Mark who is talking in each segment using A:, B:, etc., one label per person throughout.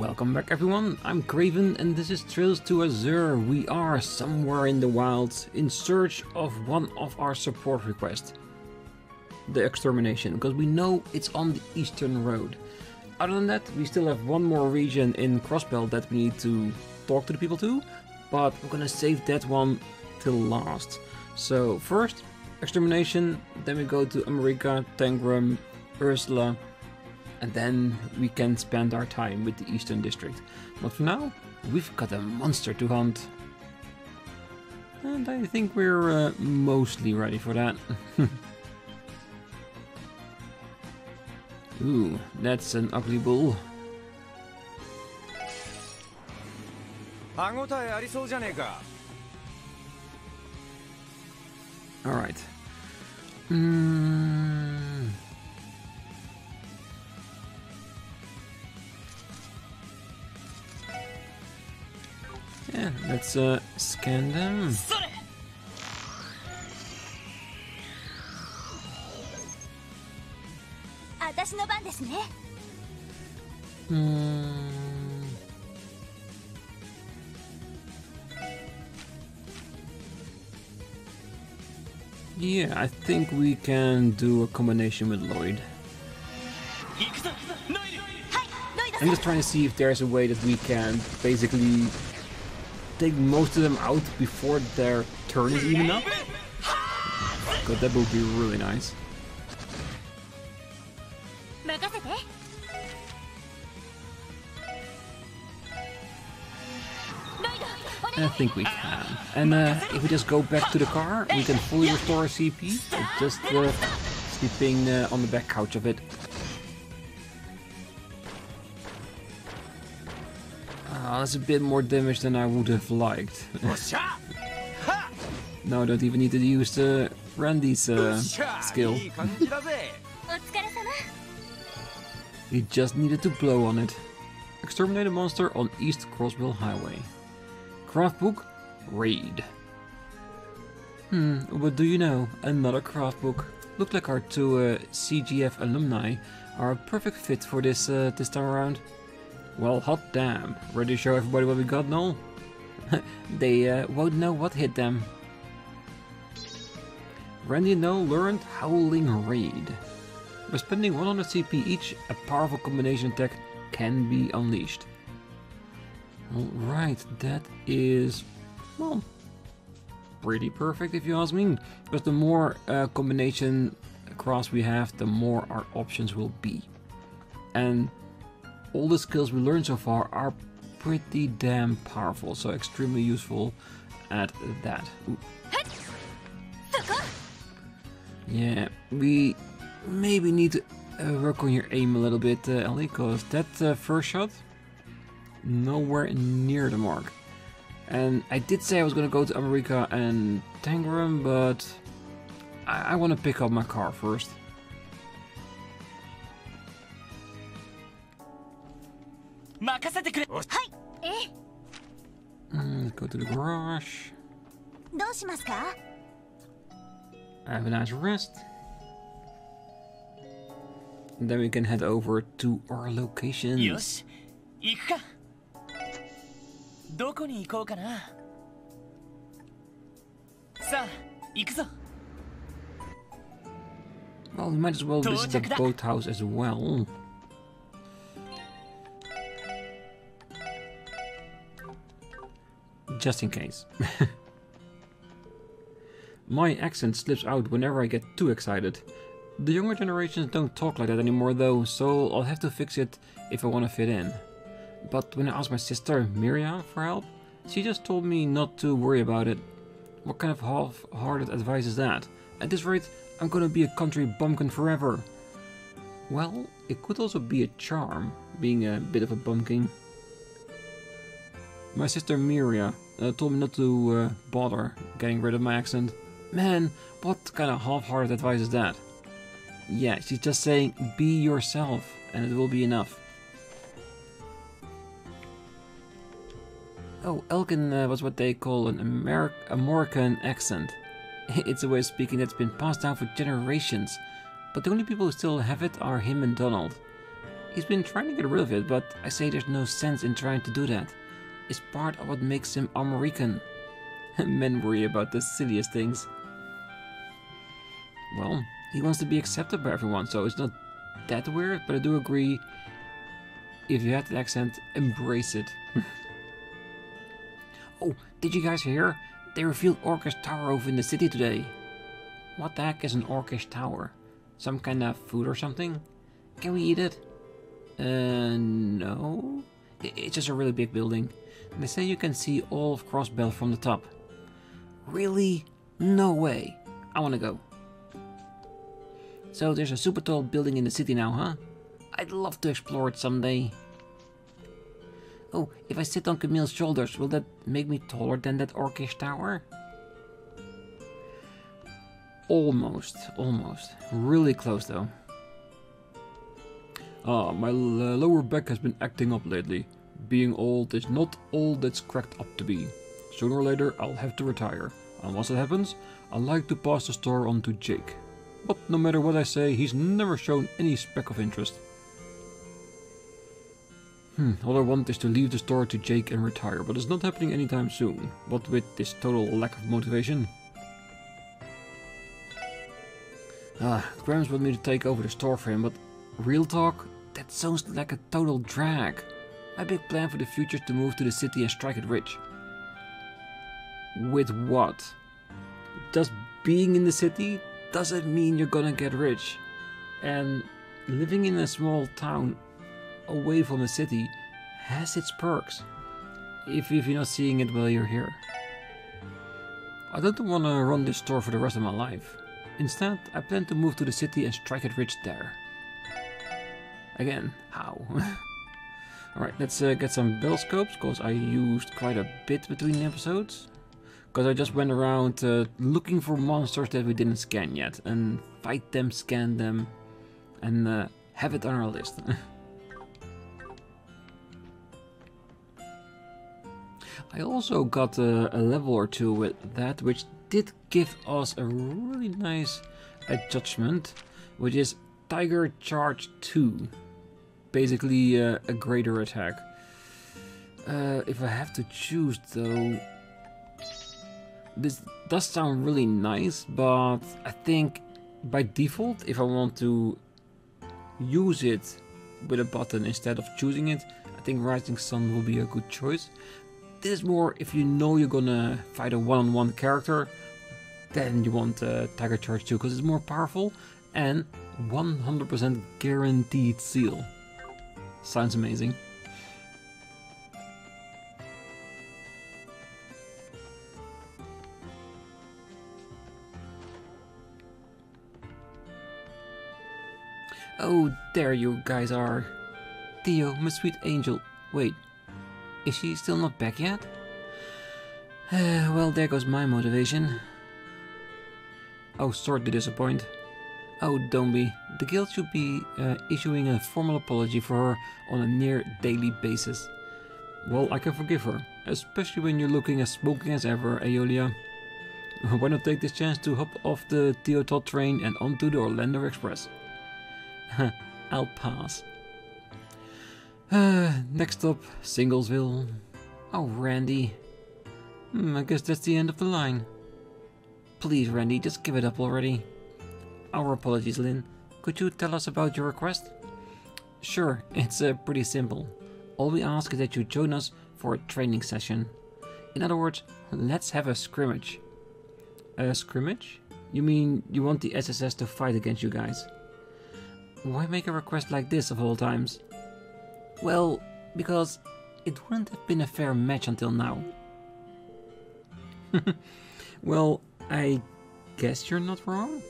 A: Welcome back everyone, I'm Craven and this is Trails to Azure. We are somewhere in the wilds in search of one of our support requests. The extermination, because we know it's on the eastern road. Other than that, we still have one more region in Crossbell that we need to talk to the people to, but we're gonna save that one till last. So first, extermination, then we go to America, Tangram, Ursula, and then we can spend our time with the Eastern District. But for now, we've got a monster to hunt. And I think we're mostly ready for that. Ooh, that's an ugly bull. Alright. Yeah, let's scan them. Yeah, I think we can do a combination with Lloyd. I'm just trying to see if there's a way that we can basically take most of them out before their turn is even up. God, that would be really nice. I think we can. And if we just go back to the car, we can fully restore our CP. Just sleeping on the back couch of it. That's a bit more damage than I would have liked. No, I don't even need to use Randy's skill. He just needed to blow on it. Exterminate a monster on East Crossbell Highway. Craft book, raid. What do you know? Another craft book. Look like our two CGF alumni are a perfect fit for this this time around. Well, hot damn. Ready to show everybody what we got, Noel? They won't know what hit them. Randy and Noel learned Howling Raid. By spending 100 CP each, a powerful combination attack can be unleashed. Alright, that is, well, pretty perfect if you ask me. Because the more combination cross we have, the more our options will be. And all the skills we learned so far are pretty damn powerful, so extremely useful at that. Ooh. Yeah, we maybe need to work on your aim a little bit, Ellie, because that first shot, nowhere near the mark. And I did say I was going to go to America and Tangram, but I want to pick up my car first. Let's go to the garage. Have a nice rest. And then we can head over to our locations. Well, we might as well visit the boathouse as well. Just in case. My accent slips out whenever I get too excited. The younger generations don't talk like that anymore though, so I'll have to fix it if I want to fit in. But when I asked my sister, Miria, for help, she just told me not to worry about it. What kind of half-hearted advice is that? At this rate, I'm gonna be a country bumpkin forever. Well, it could also be a charm, being a bit of a bumpkin. My sister Miria told me not to bother getting rid of my accent. Man, what kind of half-hearted advice is that? Yeah, she's just saying, be yourself, and it will be enough. Oh, Elkin was what they call an American accent. It's a way of speaking that's been passed down for generations, but the only people who still have it are him and Donald. He's been trying to get rid of it, but I say there's no sense in trying to do that. It's part of what makes him American. Men worry about the silliest things. Well, he wants to be accepted by everyone, so it's not that weird, but I do agree, if you have the accent, embrace it. Oh, did you guys hear? They revealed Orcish Tower over in the city today. What the heck is an Orcish Tower? Some kind of food or something? Can we eat it? No. It's just a really big building. They say you can see all of Crossbell from the top. Really? No way. I wanna go. So there's a super tall building in the city now, huh? I'd love to explore it someday. Oh, if I sit on Camille's shoulders, will that make me taller than that Orcish Tower? Almost. Really close though. Ah, my lower back has been acting up lately. Being old is not all that's cracked up to be. Sooner or later, I'll have to retire. And once it happens, I'd like to pass the store on to Jake. But no matter what I say, he's never shown any speck of interest. All I want is to leave the store to Jake and retire, but it's not happening anytime soon. What with this total lack of motivation. Grams want me to take over the store for him, but real talk, that sounds like a total drag. My big plan for the future is to move to the city and strike it rich. With what? Does being in the city doesn't mean you're gonna get rich. And living in a small town away from the city has its perks. If you're not seeing it while you're here. I don't want to run this store for the rest of my life. Instead, I plan to move to the city and strike it rich there. Again, how? Alright, let's get some battle scopes, because I used quite a bit between episodes. Because I just went around looking for monsters that we didn't scan yet. And fight them, scan them, and have it on our list. I also got a level or two with that, which did give us a really nice adjustment, which is Tiger Charge 2. Basically a greater attack. If I have to choose though, this does sound really nice, but I think by default, if I want to use it with a button instead of choosing it, I think Rising Sun will be a good choice. This is more if you know you're gonna fight a one-on-one character, then you want Tiger Charge 2, because it's more powerful and 100% guaranteed seal. Sounds amazing. Oh, there you guys are. Theo, my sweet angel. Wait, is she still not back yet? Well, there goes my motivation. Oh, sorry to disappoint. Oh, don't be. The guild should be issuing a formal apology for her on a near daily basis. Well, I can forgive her, especially when you're looking as smoking as ever, Aeolia. Why not take this chance to hop off the Teotot train and onto the Orlando Express? I'll pass. Next up, Singlesville. Oh, Randy. I guess that's the end of the line. Please, Randy, just give it up already. Our apologies, Lynn. Could you tell us about your request? Sure, it's pretty simple. All we ask is that you join us for a training session. In other words, let's have a scrimmage. A scrimmage? You mean you want the SSS to fight against you guys? Why make a request like this of all times? Well, because it wouldn't have been a fair match until now. Well, I guess you're not wrong.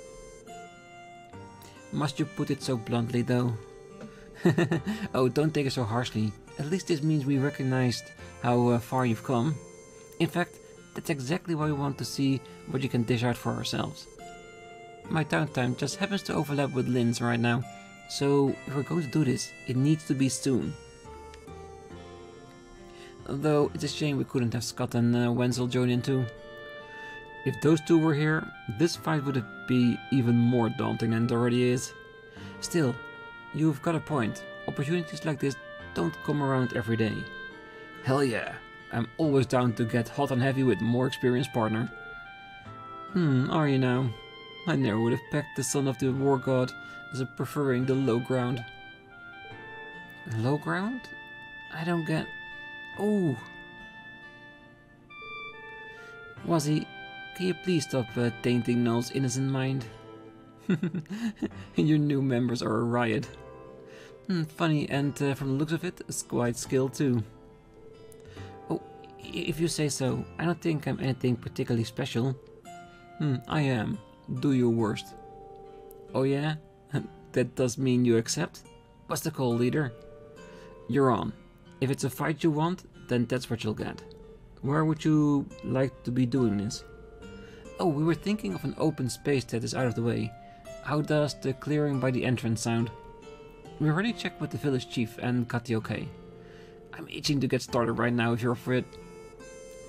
A: Must you put it so bluntly, though? Oh, don't take it so harshly. At least this means we recognized how far you've come. In fact, that's exactly why we want to see what you can dish out for ourselves. My downtime just happens to overlap with Lynn's right now, so if we're going to do this, it needs to be soon. Though it's a shame we couldn't have Scott and Wenzel join in too. If those two were here, this fight would be even more daunting than it already is. Still, you've got a point. Opportunities like this don't come around every day. Hell yeah, I'm always down to get hot and heavy with a more experienced partner. Are you now? I never would have pegged the son of the war god as preferring the low ground. Low ground? I don't get... Oh! Wazzy, can you please stop tainting Null's innocent mind? Your new members are a riot. Funny, and from the looks of it, it's quite skilled too. Oh, if you say so, I don't think I'm anything particularly special. I am. Do your worst. Oh yeah? That does mean you accept? What's the call, leader? You're on. If it's a fight you want, then that's what you'll get. Where would you like to be doing this? Oh, we were thinking of an open space that is out of the way. How does the clearing by the entrance sound? We already checked with the village chief and got the okay. I'm itching to get started right now if you're up for it.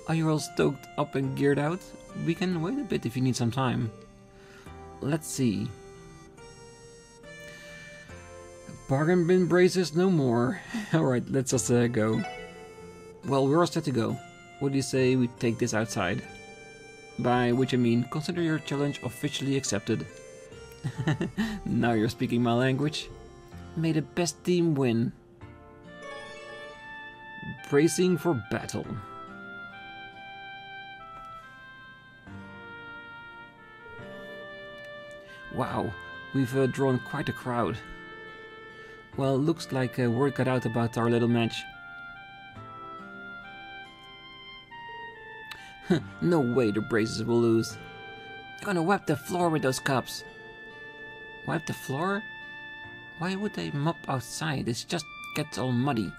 A: Are you all stoked up and geared out? We can wait a bit if you need some time. Let's see. Bargain bin braces no more. Alright, let's just go. Well, we're all set to go. What do you say we take this outside? By which I mean, consider your challenge officially accepted. Now you're speaking my language. May the best team win. Bracing for battle. Wow, we've drawn quite a crowd. Well, looks like word got out about our little match. No way the braces will lose. They're gonna wipe the floor with those cups. Wipe the floor? Why would they mop outside? It just gets all muddy.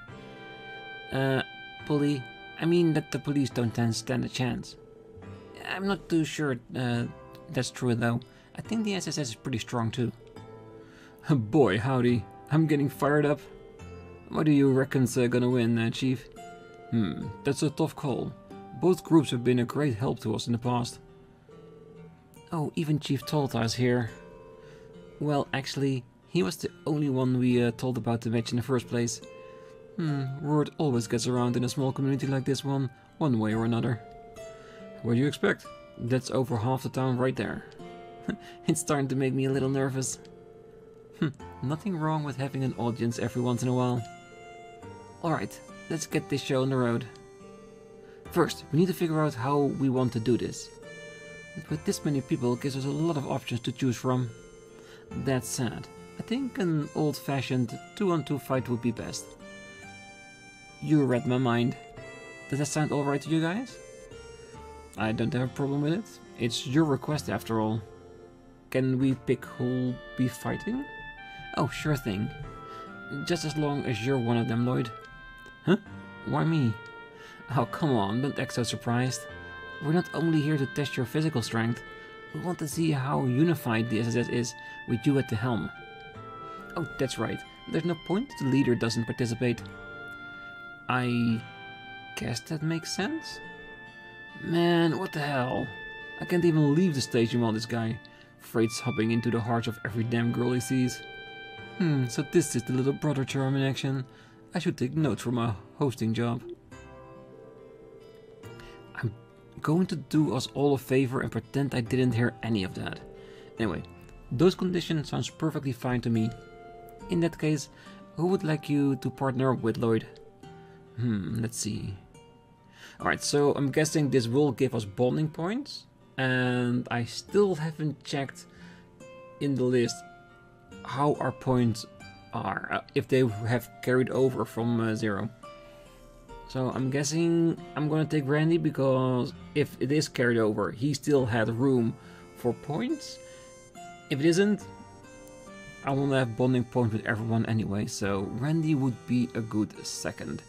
A: Bully, I mean that the police don't stand a chance. I'm not too sure that's true though. I think the SSS is pretty strong too. Boy, howdy. I'm getting fired up. What do you reckon's gonna win, Chief? That's a tough call. Both groups have been a great help to us in the past. Oh, even Chief Toltar's here. Well, actually, he was the only one we told about the match in the first place. Word always gets around in a small community like this one way or another. What do you expect? That's over half the town right there. It's starting to make me a little nervous. Nothing wrong with having an audience every once in a while. Alright, let's get this show on the road. First, we need to figure out how we want to do this. With this many people, it gives us a lot of options to choose from. That said, I think an old-fashioned 2-on-2 fight would be best. You read my mind. Does that sound alright to you guys? I don't have a problem with it. It's your request after all. Can we pick who'll be fighting? Oh, sure thing. Just as long as you're one of them, Lloyd. Huh? Why me? Oh, come on, don't act so surprised. We're not only here to test your physical strength. We want to see how unified the SSS is with you at the helm. Oh, that's right. There's no point if the leader doesn't participate. I guess that makes sense? Man, what the hell? I can't even leave the station while this guy freight's hopping into the hearts of every damn girl he sees. So this is the little brother charm in action. I should take notes for my hosting job. I'm going to do us all a favor and pretend I didn't hear any of that. Anyway, those conditions sounds perfectly fine to me. In that case, who would like you to partner up with, Lloyd? Let's see. Alright, so I'm guessing this will give us bonding points. And I still haven't checked in the list how our points are, if they have carried over from 0. So I'm guessing I'm gonna take Randy because if it is carried over, he still had room for points. If it isn't, I want to have bonding points with everyone anyway, so Randy would be a good second.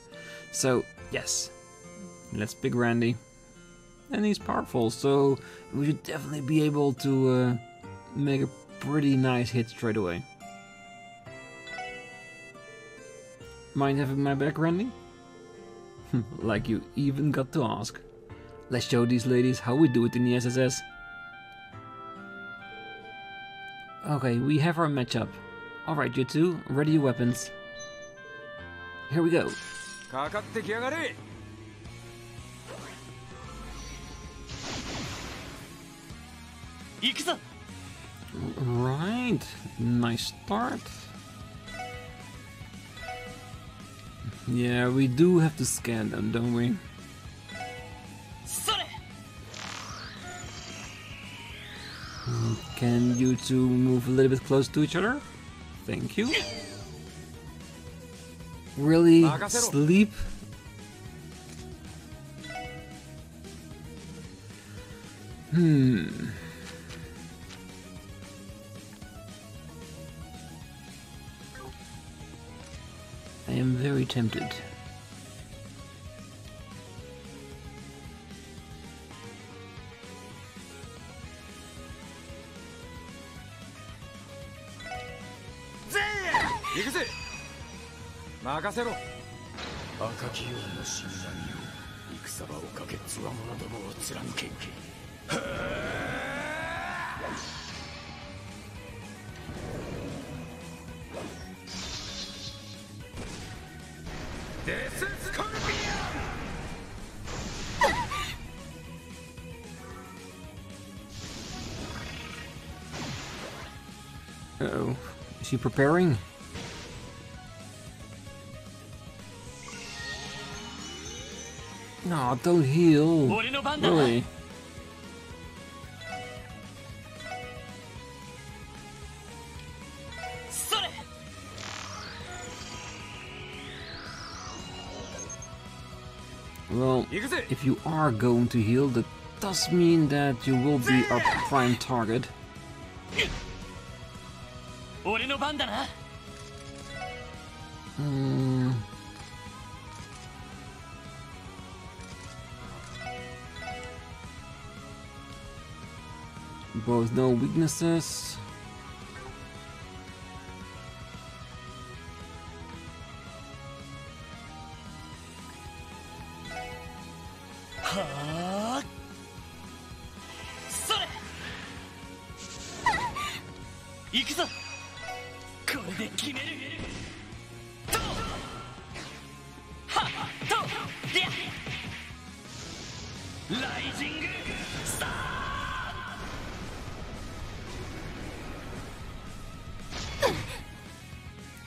A: So yes, let's pick Randy. And he's powerful, so we should definitely be able to make a pretty nice hit straight away. Mind having my back, Randy? Like you even got to ask. Let's show these ladies how we do it in the SSS. Okay, we have our matchup. Alright, you two, ready your weapons. Here we go. Right, nice start. Yeah, we do have to scan them, don't we? Can you two move a little bit close to each other? Thank you. Really? Sleep? I am very tempted. Uh-oh. Is he preparing? No, don't heal. Really? Well, if you are going to heal, that does mean that you will be our prime target. Both no weaknesses.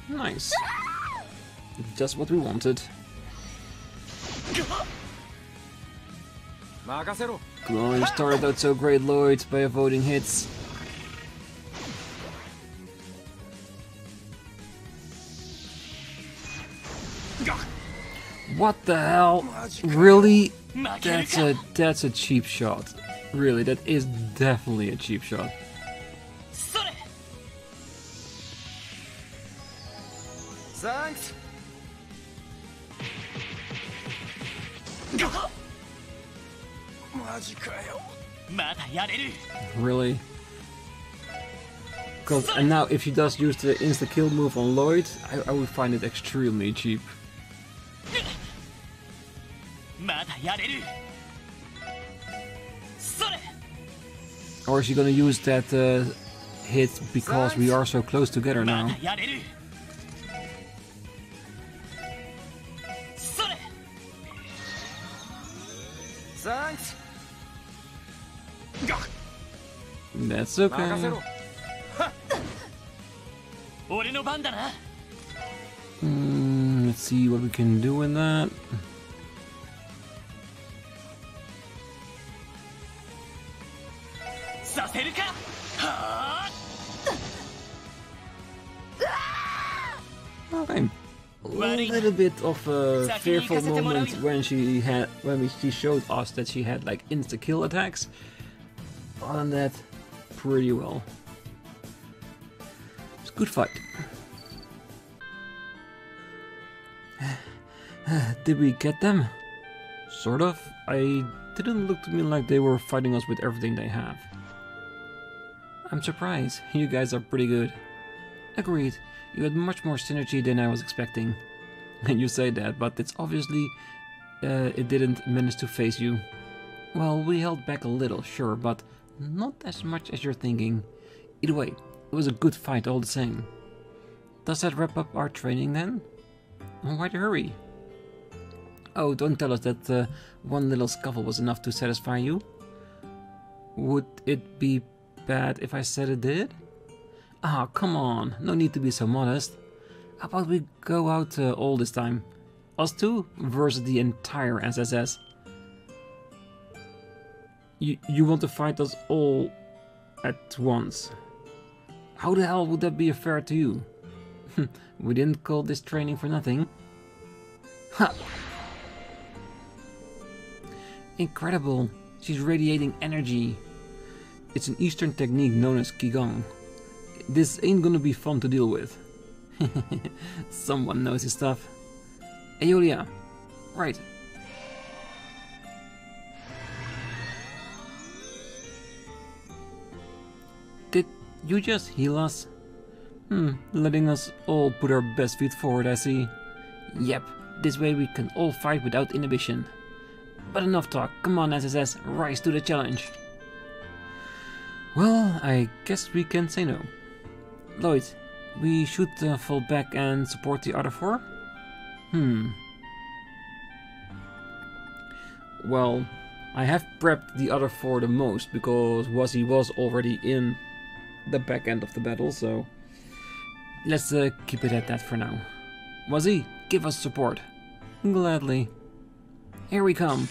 A: Nice. Just what we wanted. Come on, you started out so great, Lloyd, by avoiding hits. What the hell? Really? That's a cheap shot. Really, that is definitely a cheap shot.
B: Thanks.
A: Really? And now if she does use the insta-kill move on Lloyd, I would find it extremely cheap. Or is she gonna use that hit because we are so close together now?
B: Thanks.
A: That's okay. Let's see what we can do in that. Okay. A little bit of a fearful moment when she showed us that she had like insta-kill attacks. Other than that, pretty well. It's a good fight. Did we get them? Sort of. I didn't look to me like they were fighting us with everything they have. I'm surprised. You guys are pretty good. Agreed. You had much more synergy than I was expecting. And you say that, but it's obviously it didn't manage to phase you. Well, we held back a little, sure, but not as much as you're thinking. Either way, it was a good fight all the same. Does that wrap up our training then? Why the hurry? Oh, don't tell us that one little scuffle was enough to satisfy you. Would it be bad if I said it did? Ah, come on, no need to be so modest. How about we go out all this time? Us two versus the entire SSS. You want to fight us all at once? How the hell would that be fair to you? We didn't call this training for nothing. Ha! Incredible! She's radiating energy. It's an Eastern technique known as Qigong. This ain't gonna be fun to deal with. Someone knows his stuff. Aeolia. Right. Did you just heal us? Letting us all put our best feet forward, I see. Yep, this way we can all fight without inhibition. But enough talk, come on SSS, rise to the challenge. Well, I guess we can say no. Lloyd, we should fall back and support the other four? Well, I have prepped the other four the most because Wazzy was already in the back end of the battle, so let's keep it at that for now. Wazzy, give us support. Gladly. Here we come.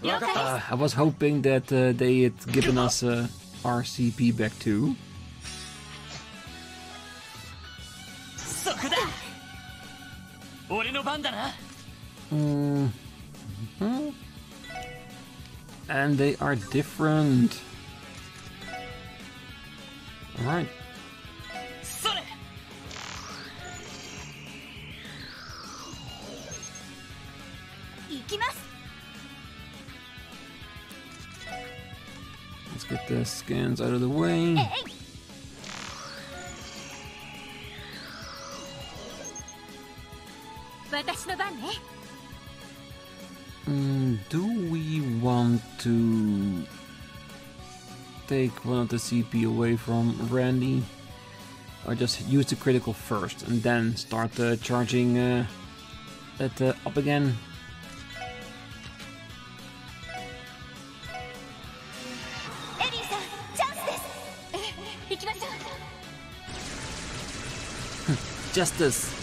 A: I was hoping that they had given us our CP back too. And they are different. Alright. Let's get the scans out of the way. Do we want to take one of the CP away from Randy? Or just use the critical first and then start charging it up again? Justice!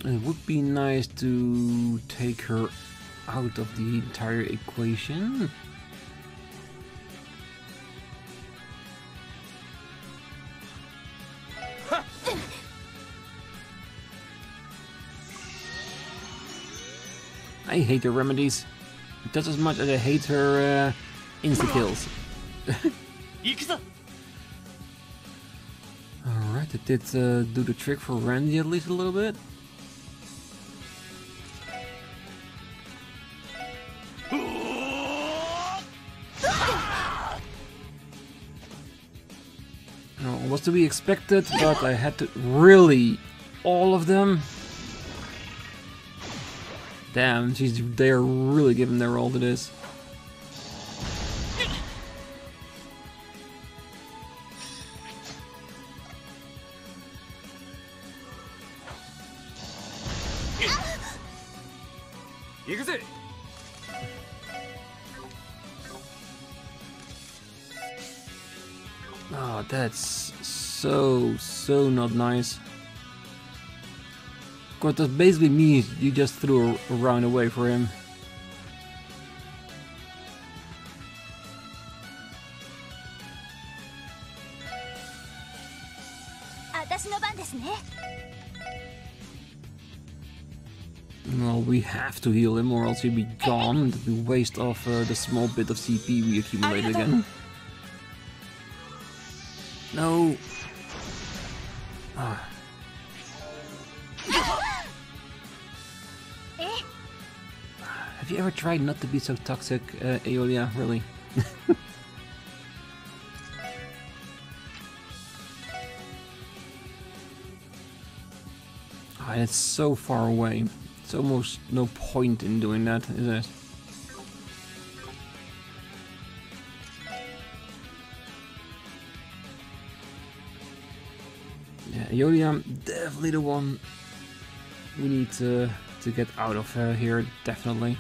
A: It would be nice to take her out of the entire equation. I hate her remedies just as much as I hate her insta-kills. Alright, it did do the trick for Randy at least a little bit. It was to be expected, but I had to really all of them. Damn, they're really giving their all to this. Oh, that's so not nice. Of course, that's basically me. You just threw a round away for him. Well, we have to heal him or else he'll be gone. We waste off the small bit of CP we accumulate again. No. Ah. Have you ever tried not to be so toxic, Aeolia? Really? Ah, it's so far away. It's almost no point in doing that, is it? Yodiam, definitely the one we need to get out of here, definitely.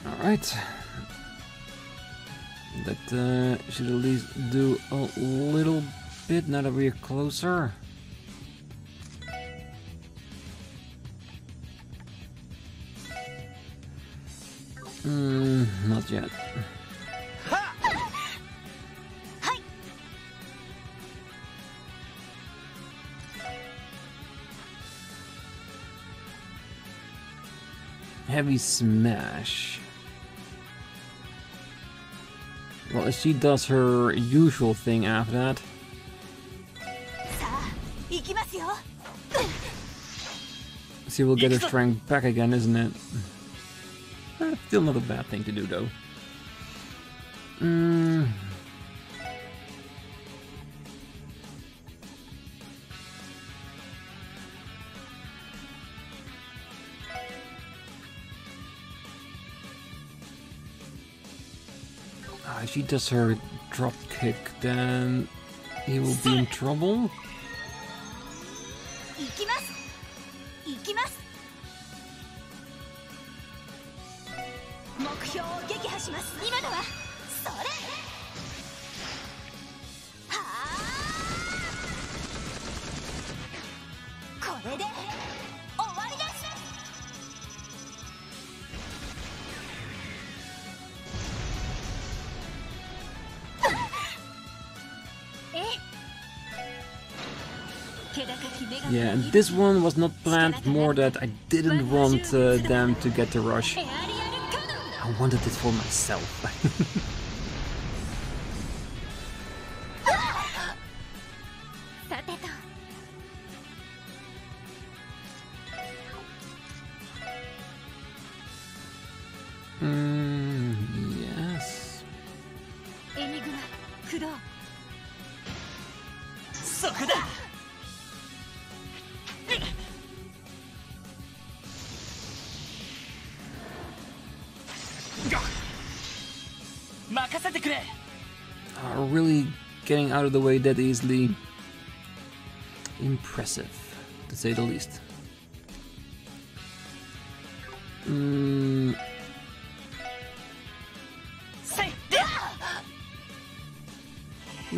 A: Alright. That should at least do a little bit now that we're closer. Not yet. Heavy smash. Well, she does her usual thing after that. She will get her strength back again, isn't it? Still not a bad thing to do, though. If she does her drop kick, then he will be in trouble. Yeah, and this one was not planned, more that I didn't want them to get the rush. I wanted it for myself. Yes. Really getting out of the way that easily. Impressive, to say the least.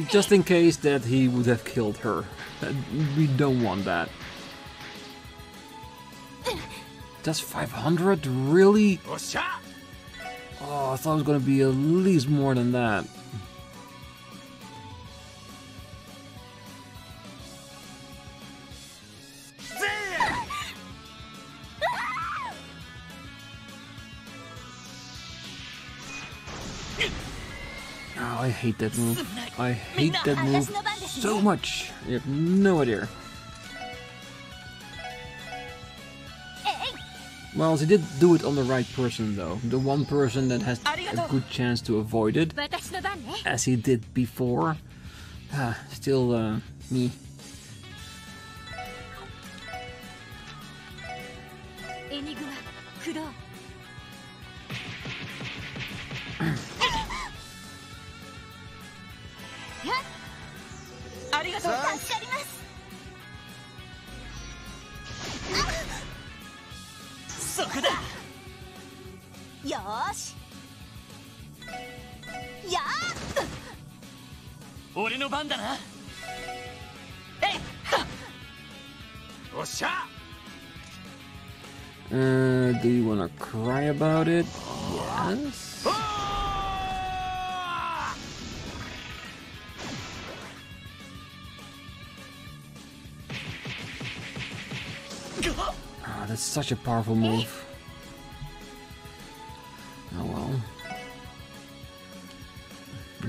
A: Just in case that he would have killed her. We don't want that. That's 500? Really? Oh, I thought it was gonna be at least more than that. Oh, I hate that move. I hate that move so much. You have no idea. Well, she did do it on the right person though. The one person that has a good chance to avoid it. As he did before. Still me. Do you wanna cry about it? Yes. Oh, that's such a powerful move. Oh well.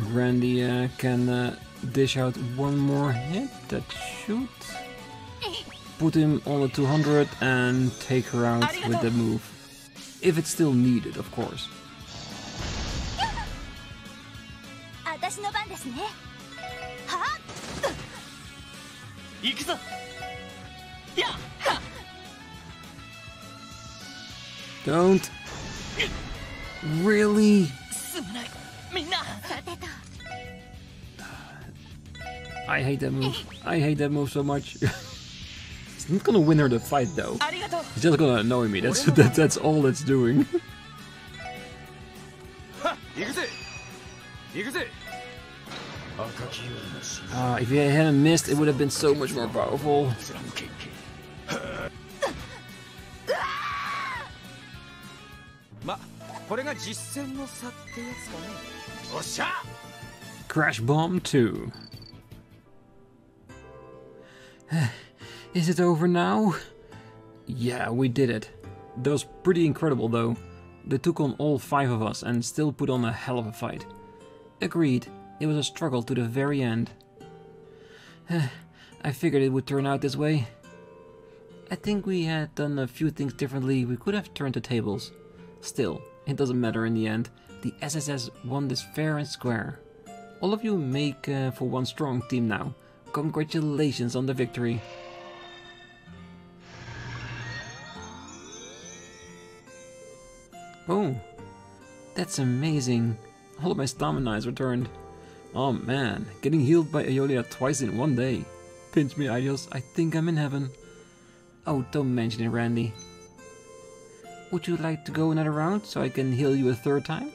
A: Randy can dish out one more hit. That shoot. Put him on a 200 and take her out with the move. If it's still needed, of course. Don't. Really? I hate that move. I hate that move so much. It's not gonna win her the fight though. It's just gonna annoy me. That's all it's doing. If you hadn't missed, it would have been so much more powerful. Crash Bomb 2. Is it over now? Yeah, we did it. That was pretty incredible though. They took on all 5 of us and still put on a hell of a fight. Agreed, it was a struggle to the very end. I figured it would turn out this way. I think we had done a few things differently. We could have turned the tables. Still, it doesn't matter in the end. The SSS won this fair and square. All of you make for one strong team now. Congratulations on the victory. Oh, that's amazing. All of my stamina is returned. Oh man, getting healed by Aeolia twice in one day. Pinch me, Idios, I think I'm in heaven. Oh, don't mention it, Randy. Would you like to go another round so I can heal you a 3rd time?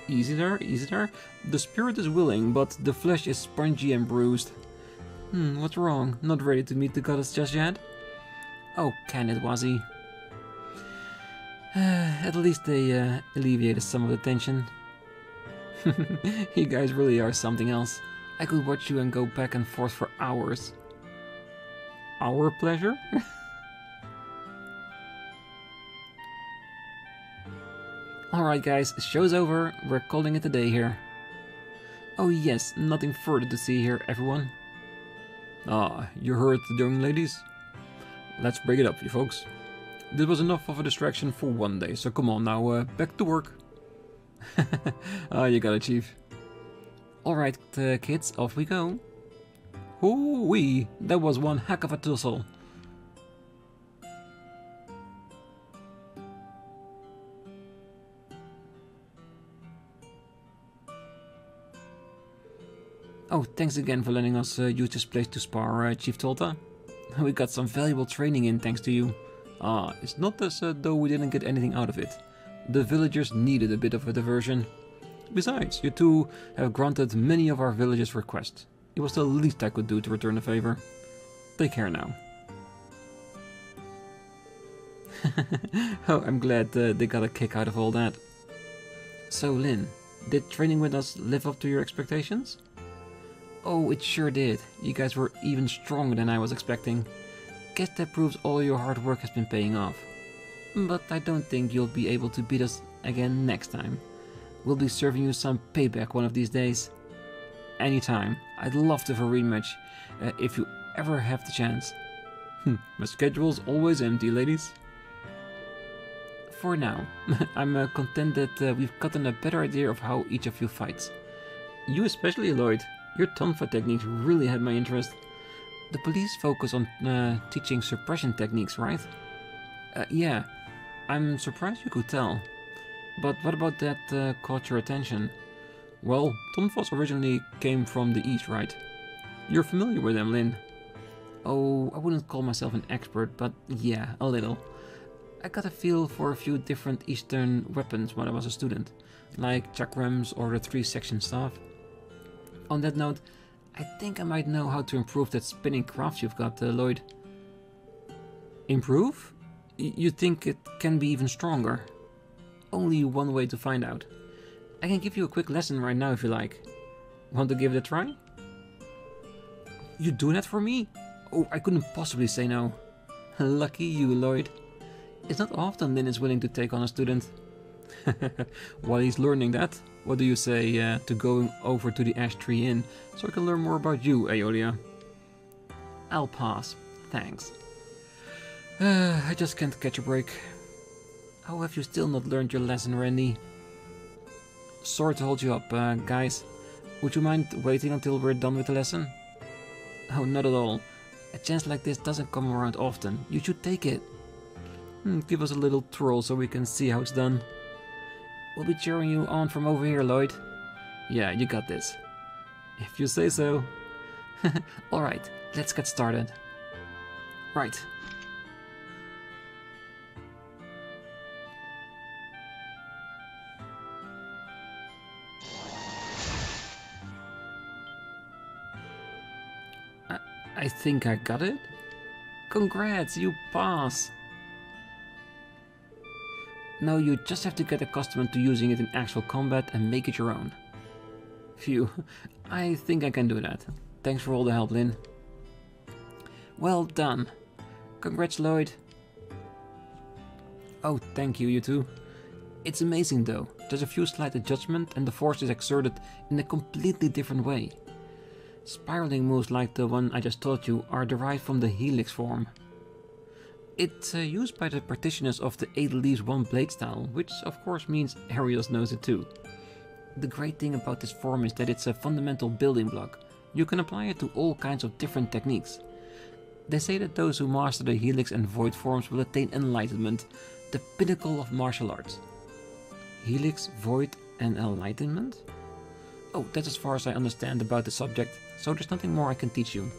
A: Easy there, easy there. The spirit is willing, but the flesh is spongy and bruised. What's wrong? Not ready to meet the goddess just yet? Oh, can it, was he? At least they alleviated some of the tension. You guys really are something else. I could watch you and go back and forth for hours. Our pleasure? Alright guys, show's over. We're calling it a day here. Oh yes, nothing further to see here, everyone. Ah, you heard the young ladies? Let's break it up, you folks. This was enough of a distraction for one day, so come on now, back to work. You got it, Chief. Alright, kids, off we go. Hoo-wee, that was one heck of a tussle. Oh, thanks again for letting us use this place to spar, Chief Tolta. We got some valuable training in thanks to you. It's not as though we didn't get anything out of it. The villagers needed a bit of a diversion. Besides, you two have granted many of our villagers' requests. It was the least I could do to return the favor. Take care now. Oh, I'm glad they got a kick out of all that. So, Lynn, did training with us live up to your expectations? Oh, it sure did. You guys were even stronger than I was expecting. Guess that proves all your hard work has been paying off. But I don't think you'll be able to beat us again next time. We'll be serving you some payback one of these days. Anytime. I'd love to have a rematch, if you ever have the chance. My schedule's always empty, ladies. For now, I'm content that we've gotten a better idea of how each of you fights. You especially, Lloyd. Your tonfa techniques really had my interest. The police focus on teaching suppression techniques, right? Yeah, I'm surprised you could tell. But what about that caught your attention? Well, tonfas originally came from the east, right? You're familiar with them, Lynn. Oh, I wouldn't call myself an expert, but yeah, a little. I got a feel for a few different eastern weapons when I was a student, like chakrams or the 3-section staff. On that note, I think I might know how to improve that spinning craft you've got, Lloyd. Improve? You think it can be even stronger? Only one way to find out. I can give you a quick lesson right now if you like. Want to give it a try? You do that for me? Oh, I couldn't possibly say no. Lucky you, Lloyd. It's not often Lynn is willing to take on a student. While he's learning that, What do you say to going over to the Ash Tree Inn so I can learn more about you, Aeolia? I'll pass. Thanks. I just can't catch a break. How have you still not learned your lesson, Randy? Sorry to hold you up, guys. Would you mind waiting until we're done with the lesson? Oh, not at all. A chance like this doesn't come around often. You should take it. Give us a little twirl so we can see how it's done. We'll be cheering you on from over here, Lloyd. Yeah, you got this. If you say so. Alright, let's get started. Right. I think I got it. Congrats, you pass. Now you just have to get accustomed to using it in actual combat and make it your own. Phew, I think I can do that. Thanks for all the help, Lynn. Well done. Congrats, Lloyd. Oh, thank you, you two. It's amazing though. There's a few slight adjustments and the force is exerted in a completely different way. Spiraling moves like the one I just taught you are derived from the helix form. It's used by the practitioners of the 8 leaves 1 blade style, which of course means Arios knows it too. The great thing about this form is that it's a fundamental building block. You can apply it to all kinds of different techniques. They say that those who master the helix and void forms will attain enlightenment, the pinnacle of martial arts. Helix, void and enlightenment? Oh, that's as far as I understand about the subject, so there's nothing more I can teach you.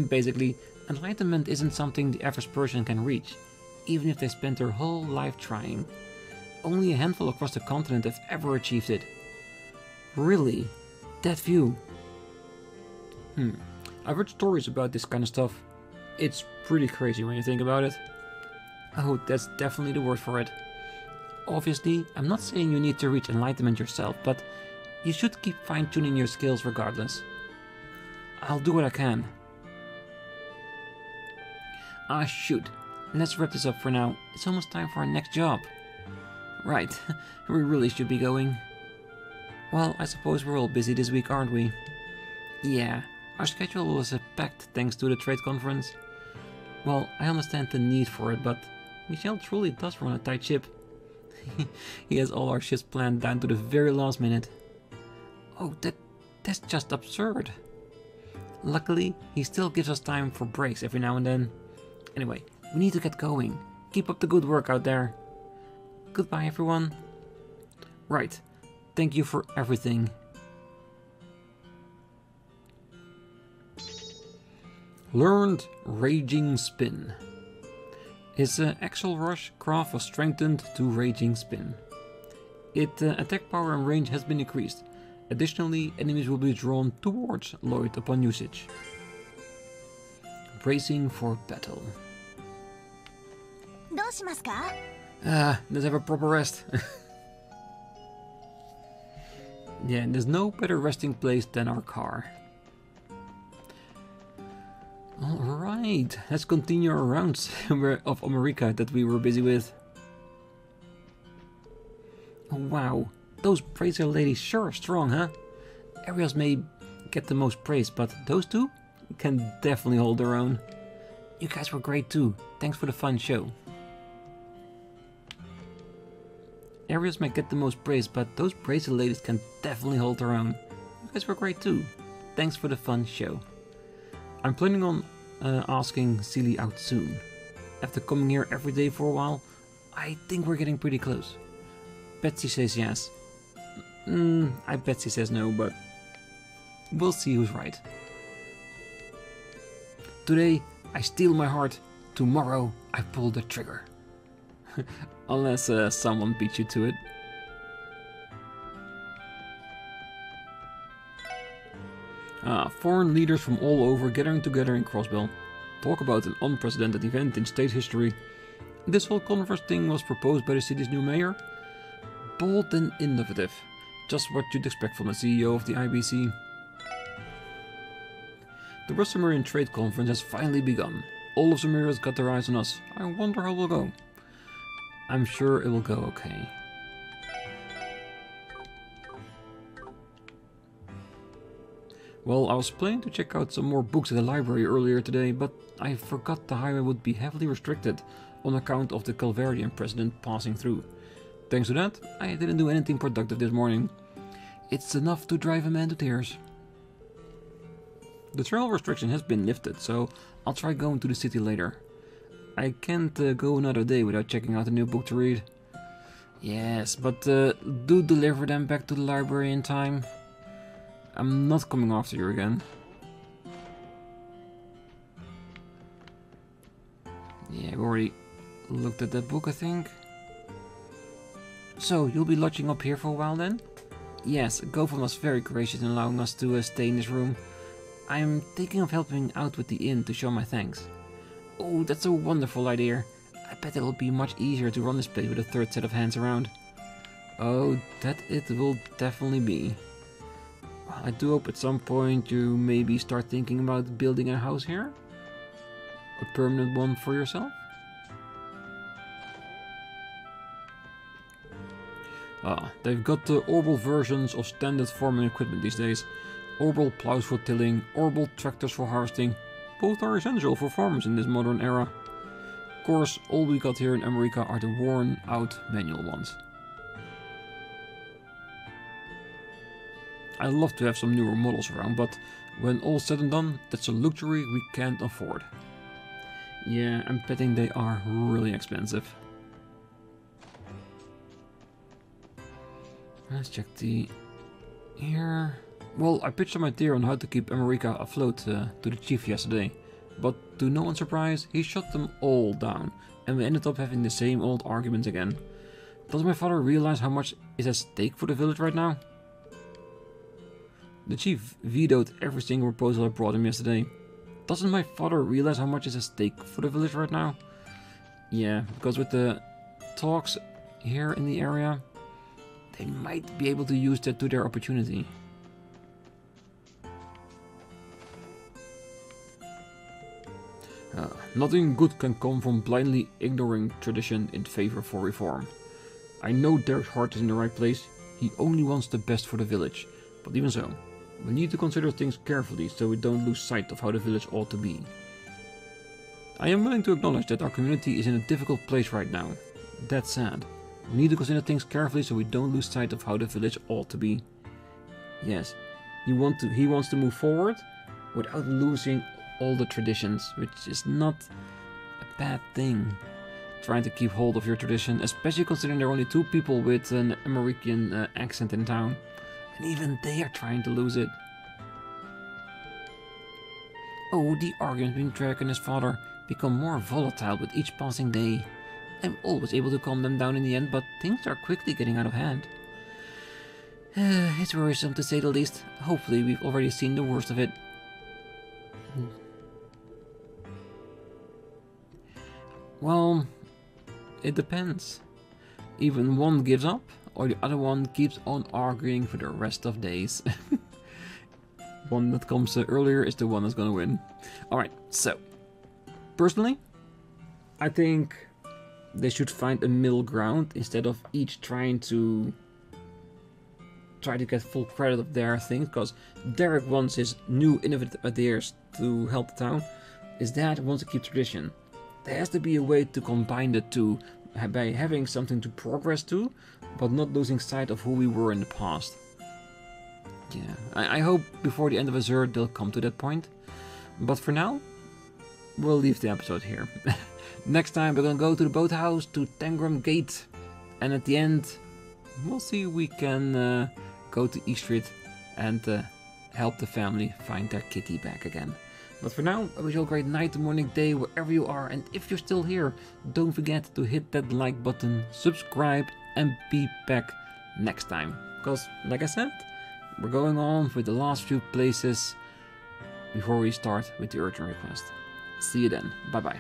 A: Basically, enlightenment isn't something the average person can reach, even if they spent their whole life trying. Only a handful across the continent have ever achieved it. Really? That few? I've heard stories about this kind of stuff. It's pretty crazy when you think about it. Oh, that's definitely the word for it. Obviously, I'm not saying you need to reach enlightenment yourself, but you should keep fine-tuning your skills regardless. I'll do what I can. Ah, shoot. Let's wrap this up for now. It's almost time for our next job. Right, we really should be going. Well, I suppose we're all busy this week, aren't we? Yeah, our schedule was packed thanks to the trade conference. Well, I understand the need for it, but Michel truly does run a tight ship. He has all our ships planned down to the very last minute. Oh, that's just absurd. Luckily, he still gives us time for breaks every now and then. Anyway, we need to get going. Keep up the good work out there. Goodbye, everyone. Right, thank you for everything. Learned Raging Spin. His axial rush craft was strengthened to Raging Spin. Its attack power and range has been increased. Additionally, enemies will be drawn towards Lloyd upon usage. Bracing for battle. Let's have a proper rest. Yeah, there's no better resting place than our car. Alright, let's continue our rounds of America that we were busy with. Wow, those Brazier ladies sure are strong, huh? Arios may get the most praise, but those two can definitely hold their own. You guys were great too. Thanks for the fun show. Arios may get the most praise, but those Brazier ladies can definitely hold their own. You guys were great too. Thanks for the fun show. I'm planning on asking Seely out soon. After coming here every day for a while, I think we're getting pretty close. Betsy says yes. I bet she says no, but we'll see who's right. Today, I steal my heart. Tomorrow, I pull the trigger. Unless someone beats you to it. Foreign leaders from all over gathering together in Crossbell. Talk about an unprecedented event in state history. This whole conference thing was proposed by the city's new mayor. Bold and innovative. Just what you'd expect from a CEO of the IBC. The West Sumerian Trade Conference has finally begun. All of Sumeria's got their eyes on us. I wonder how we'll go. I'm sure it will go okay. Well, I was planning to check out some more books at the library earlier today, but I forgot the highway would be heavily restricted on account of the Calvardian president passing through. Thanks to that, I didn't do anything productive this morning. It's enough to drive a man to tears. The travel restriction has been lifted, so I'll try going to the city later. I can't go another day without checking out a new book to read. Yes, but do deliver them back to the library in time. I'm not coming after you again. Yeah, we already looked at that book, I think. So, you'll be lodging up here for a while then? Yes, Govan was very gracious in allowing us to stay in this room. I'm thinking of helping out with the inn to show my thanks. Oh, that's a wonderful idea. I bet it'll be much easier to run this place with a third set of hands around. Oh, that it will definitely be. I do hope at some point you maybe start thinking about building a house here? A permanent one for yourself? They've got the Orbal versions of standard farming equipment these days. Orbal plows for tilling, Orbal tractors for harvesting. Both are essential for farmers in this modern era. Of course, all we got here in America are the worn out manual ones. I'd love to have some newer models around, but when all's said and done, that's a luxury we can't afford. Yeah, I'm betting they are really expensive. Let's check the... here... Well, I pitched an idea on how to keep America afloat to the chief yesterday, but to no one's surprise, he shut them all down, and we ended up having the same old arguments again. Does my father realize how much is at stake for the village right now? The chief vetoed every single proposal I brought him yesterday. Doesn't my father realize how much is at stake for the village right now? Yeah, because with the talks here in the area, they might be able to use that to their opportunity. Nothing good can come from blindly ignoring tradition in favor for reform. I know Derek's heart is in the right place, he only wants the best for the village, but even so, we need to consider things carefully so we don't lose sight of how the village ought to be. I am willing to acknowledge that our community is in a difficult place right now. That's sad. We need to consider things carefully so we don't lose sight of how the village ought to be. Yes, he wants to move forward without losing all the traditions, which is not a bad thing. Trying to keep hold of your tradition, especially considering there are only 2 people with an American accent in town. And even they are trying to lose it. Oh, the argument between Derek and his father become more volatile with each passing day. I'm always able to calm them down in the end, but things are quickly getting out of hand. It's worrisome to say the least. Hopefully we've already seen the worst of it. Well, it depends. Even one gives up, or the other one keeps on arguing for the rest of days. One that comes earlier is the one that's gonna win. Alright, so, personally, I think they should find a middle ground instead of each trying to get full credit of their things, because Derek wants his new innovative ideas to help the town. His dad wants to keep tradition. There has to be a way to combine the two by having something to progress to, but not losing sight of who we were in the past. Yeah, I hope before the end of Azure they'll come to that point. But for now, we'll leave the episode here. Next time we're gonna go to the boathouse, to Tangram Gate, and at the end, we'll see if we can go to East Street and help the family find their kitty back again. But for now, I wish you a great night, morning, day, wherever you are. And if you're still here, don't forget to hit that like button, subscribe, and be back next time. Because, like I said, we're going on with the last few places before we start with the urgent request. See you then. Bye-bye.